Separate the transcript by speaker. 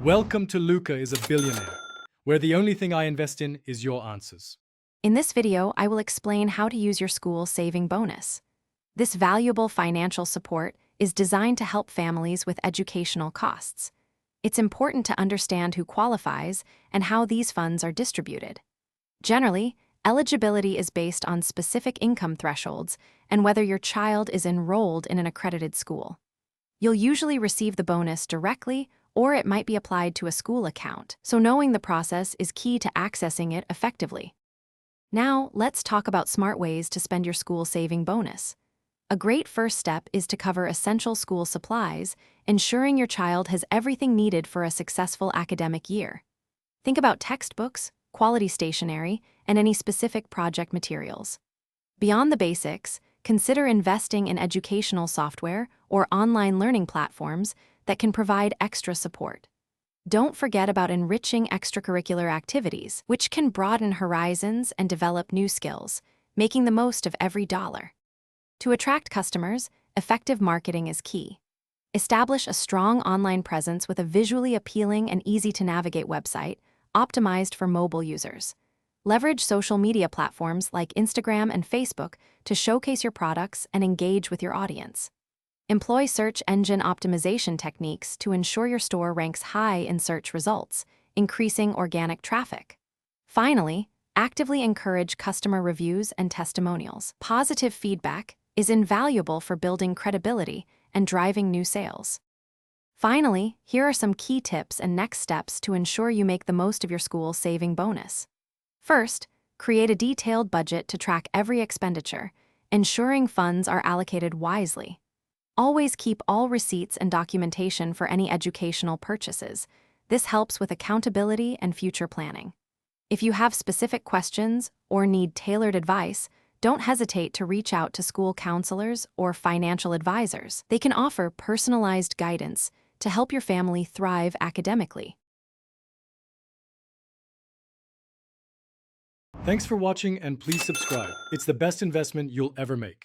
Speaker 1: Welcome to Luca is a Billionaire, where the only thing I invest in is your answers.
Speaker 2: In this video, I will explain how to use your school saving bonus. This valuable financial support is designed to help families with educational costs. It's important to understand who qualifies and how these funds are distributed. Generally, eligibility is based on specific income thresholds and whether your child is enrolled in an accredited school. You'll usually receive the bonus directly, or it might be applied to a school account, so knowing the process is key to accessing it effectively. Now, let's talk about smart ways to spend your school saving bonus. A great first step is to cover essential school supplies, ensuring your child has everything needed for a successful academic year. Think about textbooks, quality stationery, and any specific project materials. Beyond the basics, consider investing in educational software or online learning platforms that can provide extra support. Don't forget about enriching extracurricular activities, which can broaden horizons and develop new skills, making the most of every dollar. To attract customers, effective marketing is key. Establish a strong online presence with a visually appealing and easy-to-navigate website, optimized for mobile users. Leverage social media platforms like Instagram and Facebook to showcase your products and engage with your audience. Employ search engine optimization techniques to ensure your store ranks high in search results, increasing organic traffic. Finally, actively encourage customer reviews and testimonials. Positive feedback is invaluable for building credibility and driving new sales. Finally, here are some key tips and next steps to ensure you make the most of your school saving bonus. First, create a detailed budget to track every expenditure, ensuring funds are allocated wisely. Always keep all receipts and documentation for any educational purchases. This helps with accountability and future planning. If you have specific questions or need tailored advice, don't hesitate to reach out to school counselors or financial advisors. They can offer personalized guidance to help your family thrive academically.
Speaker 1: Thanks for watching and please subscribe. It's the best investment you'll ever make.